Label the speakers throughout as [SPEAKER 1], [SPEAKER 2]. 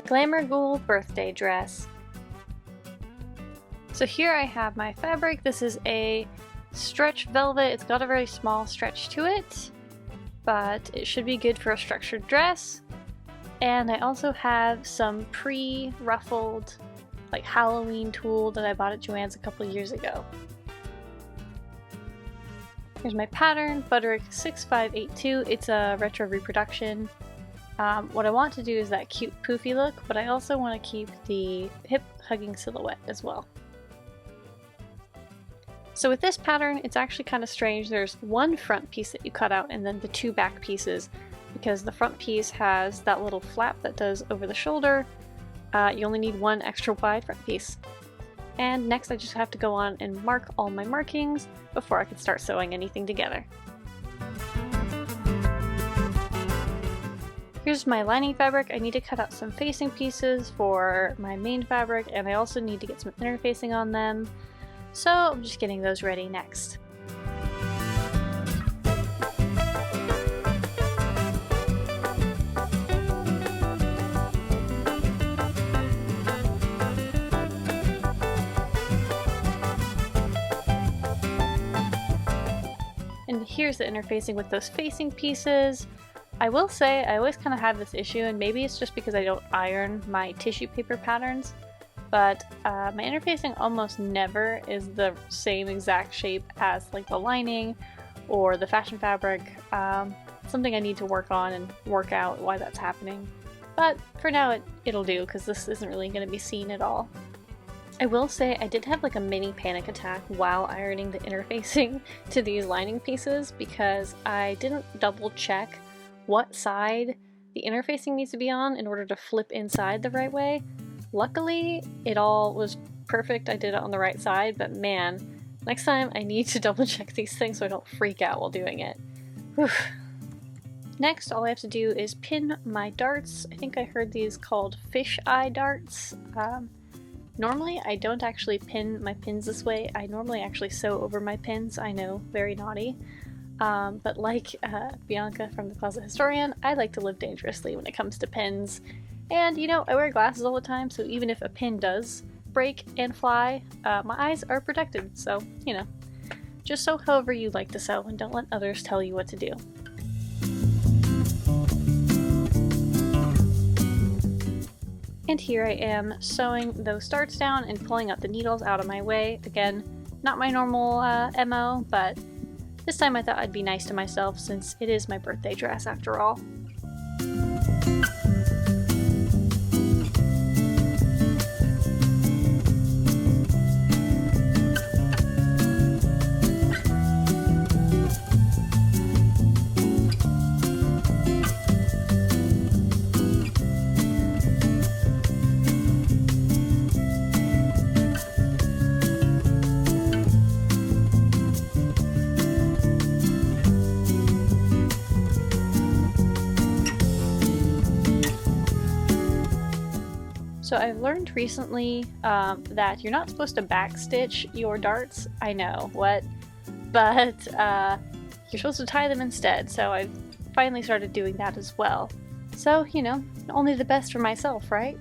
[SPEAKER 1] Glamour Ghoul birthday dress. So here I have my fabric. This is a stretch velvet. It's got a very small stretch to it, but it should be good for a structured dress. And I also have some pre-ruffled like Halloween tulle that I bought at Joann's a couple years ago. Here's my pattern, Butterick 6582. It's a retro reproduction. What I want to do is that cute poofy look, but I also want to keep the hip hugging silhouette as well. So with this pattern, it's actually kind of strange. There's one front piece that you cut out and then the two back pieces, because the front piece has that little flap that does over the shoulder. You only need one extra wide front piece. And next I just have to go on and mark all my markings before I can start sewing anything together. Here's my lining fabric. I need to cut out some facing pieces for my main fabric, and I also need to get some interfacing on them. So I'm just getting those ready next. And here's the interfacing with those facing pieces. I will say I always kind of have this issue, and maybe it's just because I don't iron my tissue paper patterns, but my interfacing almost never is the same exact shape as like the lining or the fashion fabric. Something I need to work on and work out why that's happening. But for now it'll do, because this isn't really going to be seen at all. I will say I did have like a mini panic attack while ironing the interfacing to these lining pieces, because I didn't double check what side the interfacing needs to be on in order to flip inside the right way. Luckily, it all was perfect. I did it on the right side, but man, next time I need to double check these things so I don't freak out while doing it. Whew. Next, all I have to do is pin my darts. I think I heard these called fish eye darts. Normally, I don't actually pin my pins this way. I normally actually sew over my pins. I know, very naughty. But like Bianca from the Closet Historian, I like to live dangerously when it comes to pins. And you know, I wear glasses all the time, so even if a pin does break and fly, my eyes are protected. So, you know, just sew however you like to sew and don't let others tell you what to do. And here I am sewing those darts down and pulling out the needles out of my way. Again, not my normal MO, but this time I thought I'd be nice to myself since it is my birthday dress after all. So I've learned recently that you're not supposed to backstitch your darts. I know, what? But you're supposed to tie them instead, so I've finally started doing that as well. So, you know, only the best for myself, right?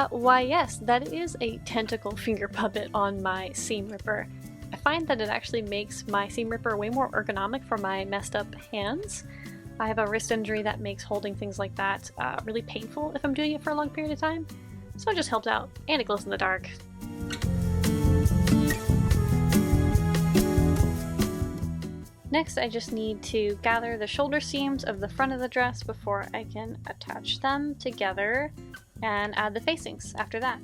[SPEAKER 1] Why yes, that is a tentacle finger puppet on my seam ripper. I find that it actually makes my seam ripper way more ergonomic for my messed up hands. I have a wrist injury that makes holding things like that really painful if I'm doing it for a long period of time, so it just helps out, and it glows in the dark. Next, I just need to gather the shoulder seams of the front of the dress before I can attach them together and add the facings after that.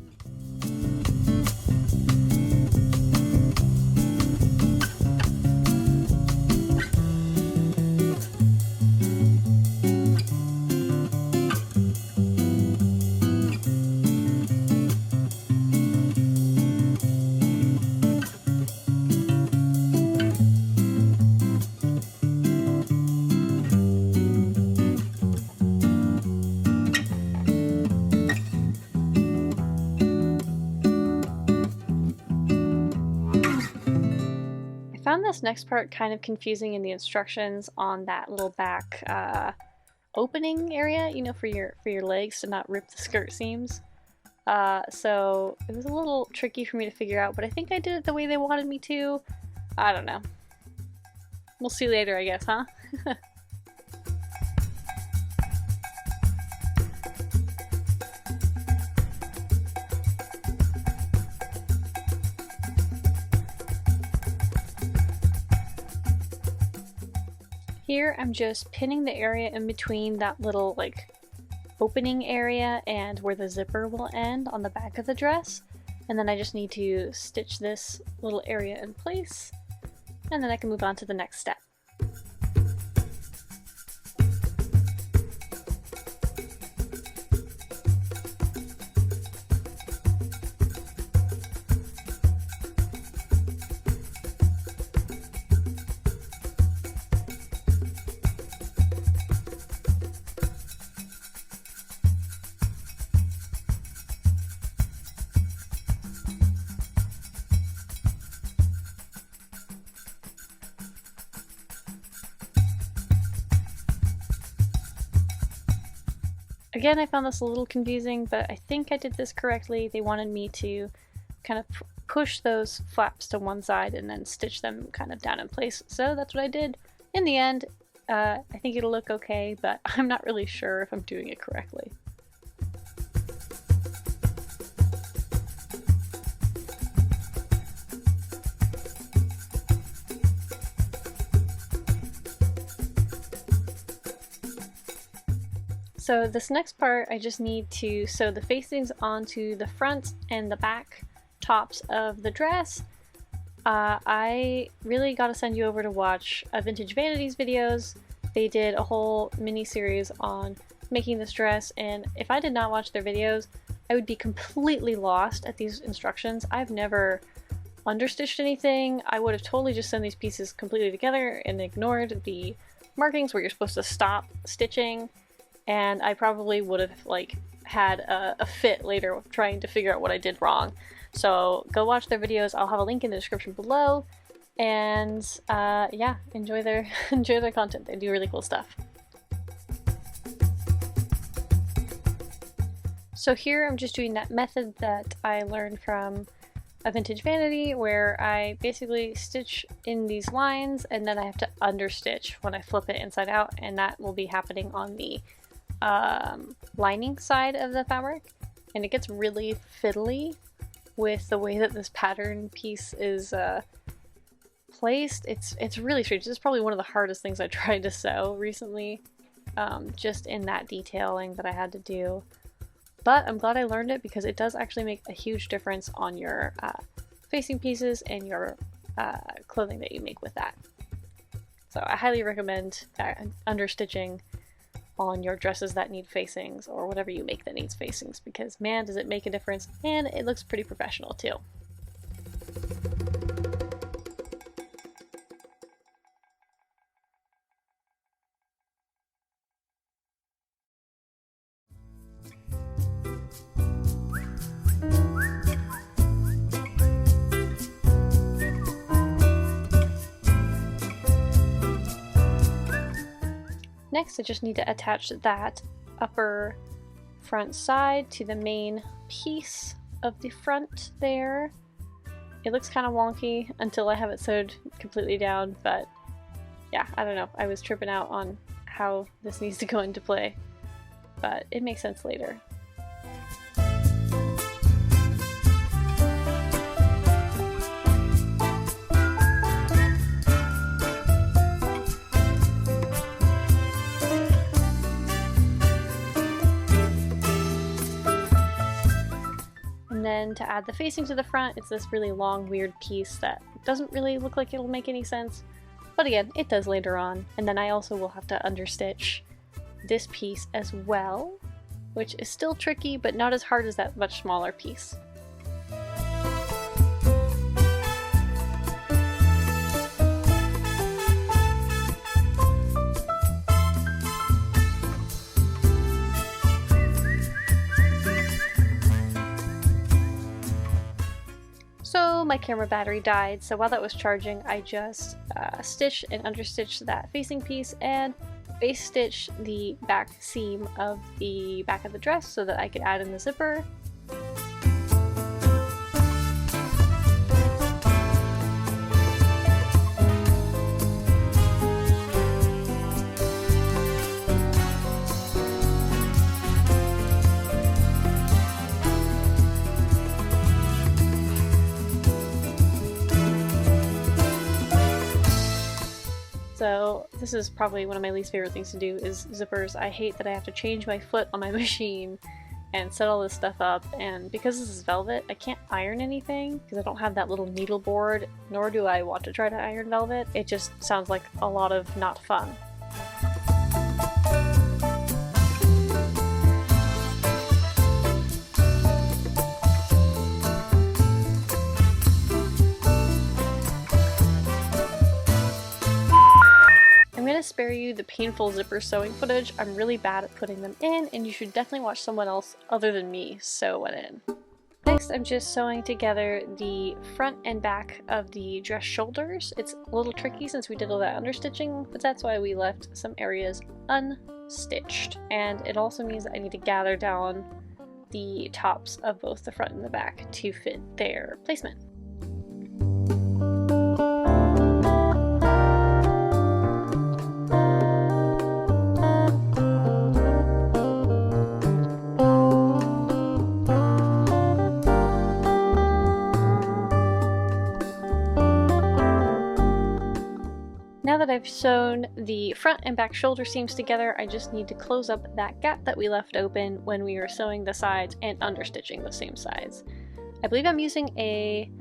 [SPEAKER 1] found this next part kind of confusing in the instructions on that little back opening area, you know, for your legs to not rip the skirt seams. So it was a little tricky for me to figure out, but I think I did it the way they wanted me to. I don't know. We'll see later, I guess, huh? Here I'm just pinning the area in between that little like opening area and where the zipper will end on the back of the dress, and then I just need to stitch this little area in place, and then I can move on to the next step. Again, I found this a little confusing, but I think I did this correctly. They wanted me to kind of push those flaps to one side and then stitch them kind of down in place. So that's what I did. In the end, I think it'll look okay, but I'm not really sure if I'm doing it correctly. So this next part, I just need to sew the facings onto the front and the back tops of the dress. I really gotta send you over to watch Vintage Vanities videos. They did a whole mini series on making this dress, and if I did not watch their videos, I would be completely lost at these instructions. I've never understitched anything. I would have totally just sewn these pieces completely together and ignored the markings where you're supposed to stop stitching. And I probably would have like had a fit later trying to figure out what I did wrong. So go watch their videos. I'll have a link in the description below, and yeah, enjoy their content. They do really cool stuff. So here I'm just doing that method that I learned from a Vintage Vanity, where I basically stitch in these lines and then I have to understitch when I flip it inside out, and that will be happening on the lining side of the fabric, and it gets really fiddly with the way that this pattern piece is placed. It's really strange. This is probably one of the hardest things I tried to sew recently, just in that detailing that I had to do. But I'm glad I learned it, because it does actually make a huge difference on your facing pieces and your clothing that you make with that. So I highly recommend understitching on your dresses that need facings, or whatever you make that needs facings, because man, does it make a difference, and it looks pretty professional too. Next, I just need to attach that upper front side to the main piece of the front there. It looks kind of wonky until I have it sewed completely down, but yeah, I don't know. I was tripping out on how this needs to go into play, but it makes sense later. Then to add the facing to the front, it's this really long, weird piece that doesn't really look like it'll make any sense, but again, it does later on. And then I also will have to understitch this piece as well, which is still tricky, but not as hard as that much smaller piece. my camera battery died, so while that was charging, I just stitched and understitched that facing piece and base stitched the back seam of the back of the dress so that I could add in the zipper. So this is probably one of my least favorite things to do is zippers. I hate that I have to change my foot on my machine and set all this stuff up, and because this is velvet, I can't iron anything because I don't have that little needle board, nor do I want to try to iron velvet. It just sounds like a lot of not fun. I'm going to spare you the painful zipper sewing footage. I'm really bad at putting them in, and you should definitely watch someone else other than me sew it in. Next, I'm just sewing together the front and back of the dress shoulders. It's a little tricky since we did all that understitching, but that's why we left some areas unstitched. And it also means that I need to gather down the tops of both the front and the back to fit their placement. Now that I've sewn the front and back shoulder seams together, I just need to close up that gap that we left open when we were sewing the sides and understitching the same sides. I believe I'm using a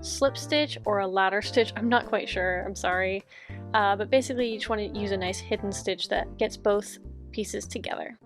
[SPEAKER 1] slip stitch or a ladder stitch, I'm not quite sure, I'm sorry. But basically you just want to use a nice hidden stitch that gets both pieces together.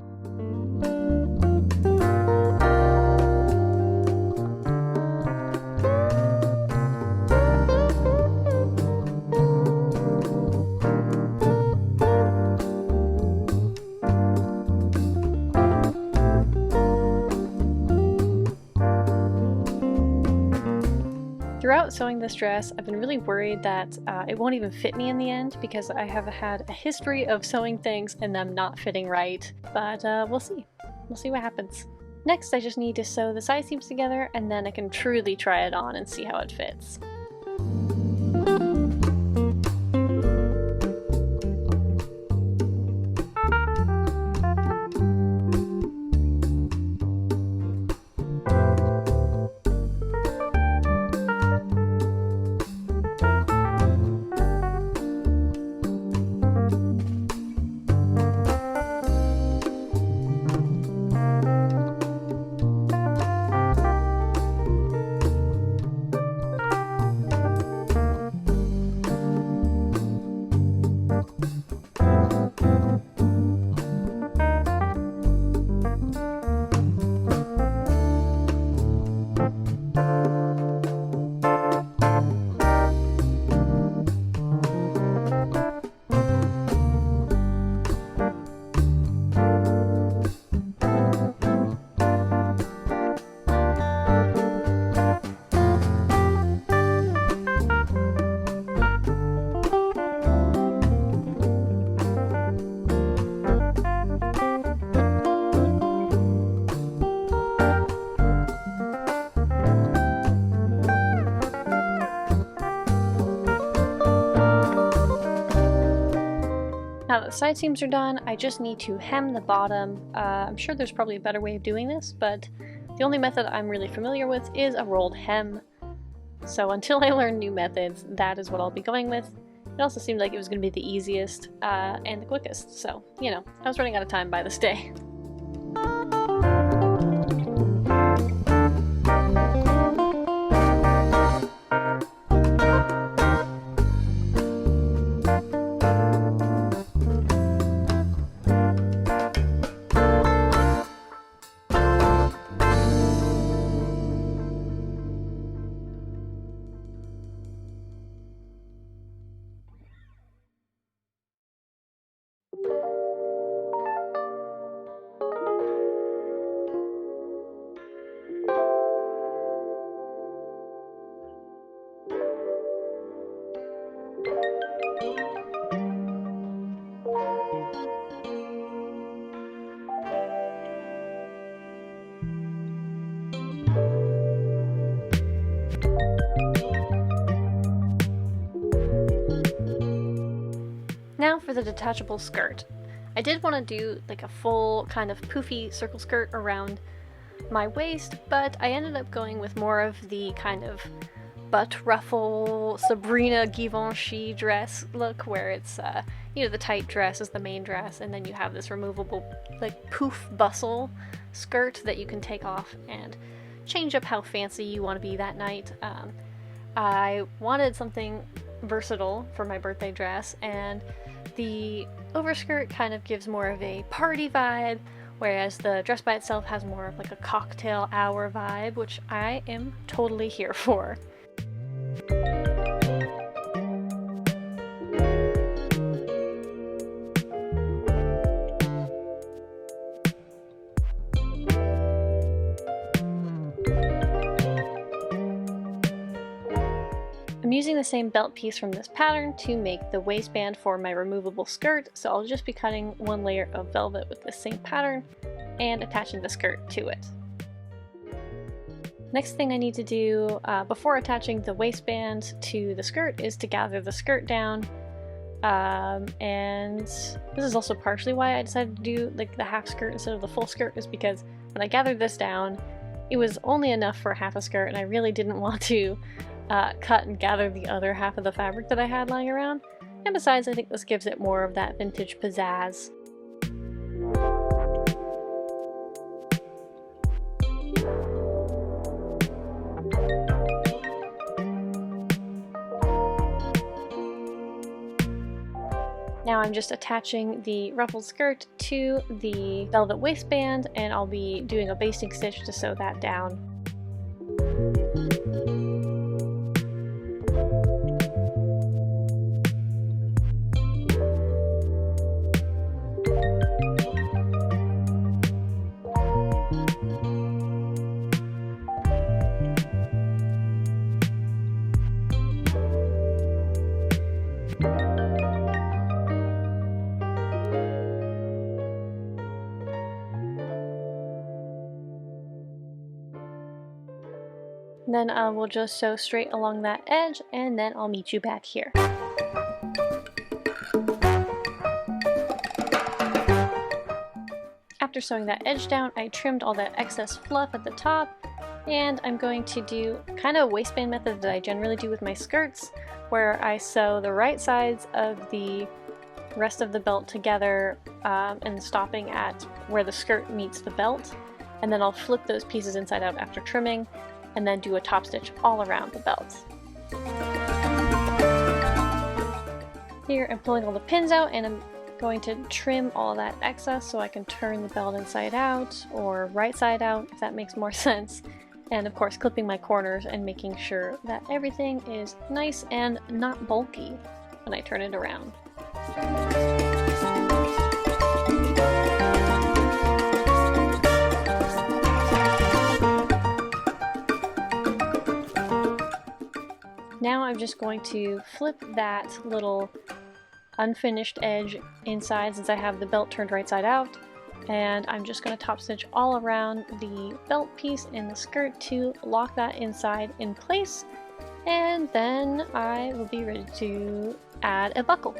[SPEAKER 1] Throughout sewing this dress, I've been really worried that it won't even fit me in the end because I have had a history of sewing things and them not fitting right, but we'll see. We'll see what happens. Next, I just need to sew the side seams together and then I can truly try it on and see how it fits. Now that the side seams are done, I just need to hem the bottom. I'm sure there's probably a better way of doing this, but the only method I'm really familiar with is a rolled hem. So until I learn new methods, that is what I'll be going with. It also seemed like it was going to be the easiest and the quickest, so, you know, I was running out of time by this day. for the detachable skirt. I did want to do like a full kind of poofy circle skirt around my waist, but I ended up going with more of the kind of butt ruffle Sabrina Givenchy dress look, where it's you know, the tight dress is the main dress, and then you have this removable like poof bustle skirt that you can take off and change up how fancy you want to be that night. I wanted something versatile for my birthday dress, and the overskirt kind of gives more of a party vibe, whereas the dress by itself has more of like a cocktail hour vibe, which I am totally here for. I'm using the same belt piece from this pattern to make the waistband for my removable skirt, so I'll just be cutting one layer of velvet with the same pattern and attaching the skirt to it. Next thing I need to do before attaching the waistband to the skirt is to gather the skirt down, and this is also partially why I decided to do like the half skirt instead of the full skirt, is because when I gathered this down it was only enough for half a skirt, and I really didn't want to cut and gather the other half of the fabric that I had lying around, and besides I think this gives it more of that vintage pizzazz. Now I'm just attaching the ruffled skirt to the velvet waistband, and I'll be doing a basting stitch to sew that down. Then I will just sew straight along that edge, and then I'll meet you back here. After sewing that edge down, I trimmed all that excess fluff at the top, and I'm going to do kind of a waistband method that I generally do with my skirts, where I sew the right sides of the rest of the belt together and stopping at where the skirt meets the belt, and then I'll flip those pieces inside out after trimming, and then do a top stitch all around the belt. Here I'm pulling all the pins out, and I'm going to trim all that excess so I can turn the belt inside out or right side out, if that makes more sense. And of course clipping my corners and making sure that everything is nice and not bulky when I turn it around. Now I'm just going to flip that little unfinished edge inside, since I have the belt turned right side out, and I'm just going to top stitch all around the belt piece in the skirt to lock that inside in place, and then I will be ready to add a buckle.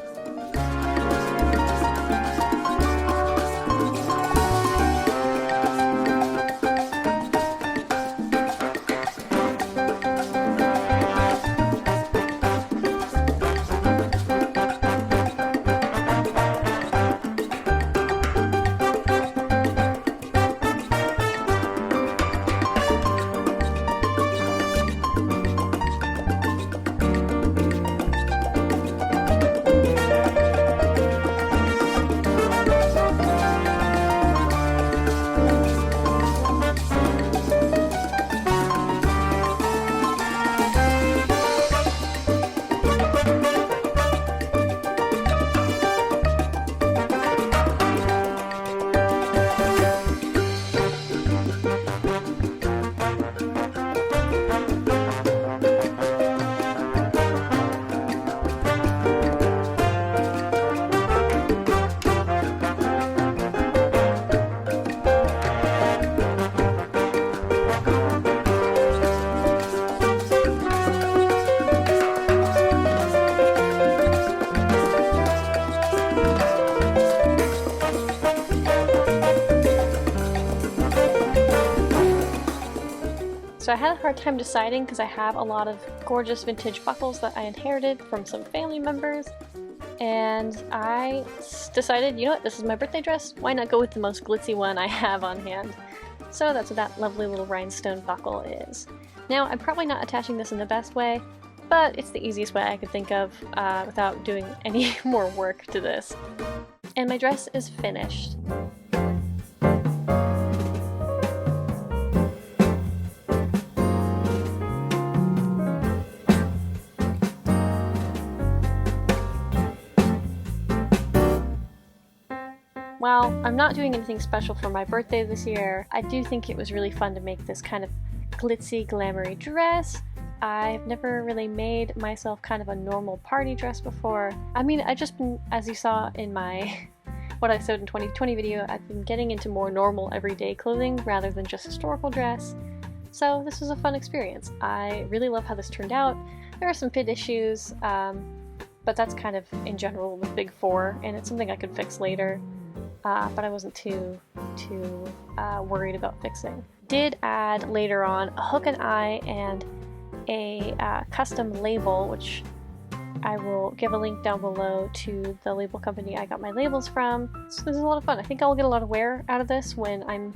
[SPEAKER 1] So I had a hard time deciding because I have a lot of gorgeous vintage buckles that I inherited from some family members, and I decided, you know what, this is my birthday dress, why not go with the most glitzy one I have on hand? So that's what that lovely little rhinestone buckle is. Now, I'm probably not attaching this in the best way, but it's the easiest way I could think of without doing any more work to this. And my dress is finished. While I'm not doing anything special for my birthday this year, I do think it was really fun to make this kind of glitzy, glamoury dress. I've never really made myself kind of a normal party dress before. I mean, I've just been, as you saw in my what I sewed in 2020 video, I've been getting into more normal everyday clothing rather than just historical dress. So this was a fun experience. I really love how this turned out. There are some fit issues, but that's kind of in general with Big 4, and it's something I could fix later. But I wasn't too worried about fixing. Did add later on a hook and eye and a custom label, which I will give a link down below to the label company I got my labels from. So this is a lot of fun. I think I'll get a lot of wear out of this when I'm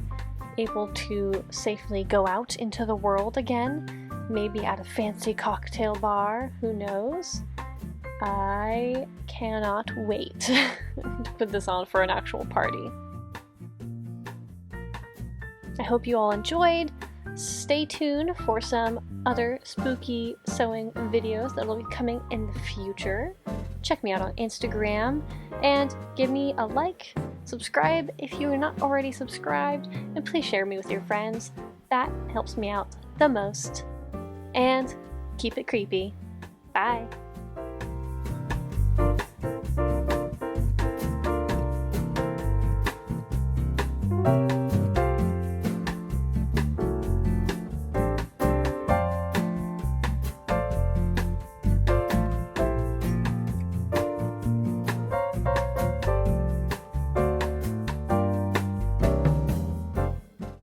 [SPEAKER 1] able to safely go out into the world again. Maybe at a fancy cocktail bar, who knows? I cannot wait to put this on for an actual party. I hope you all enjoyed. Stay tuned for some other spooky sewing videos that will be coming in the future. Check me out on Instagram and give me a like, subscribe if you are not already subscribed, and please share me with your friends. That helps me out the most. And keep it creepy. Bye!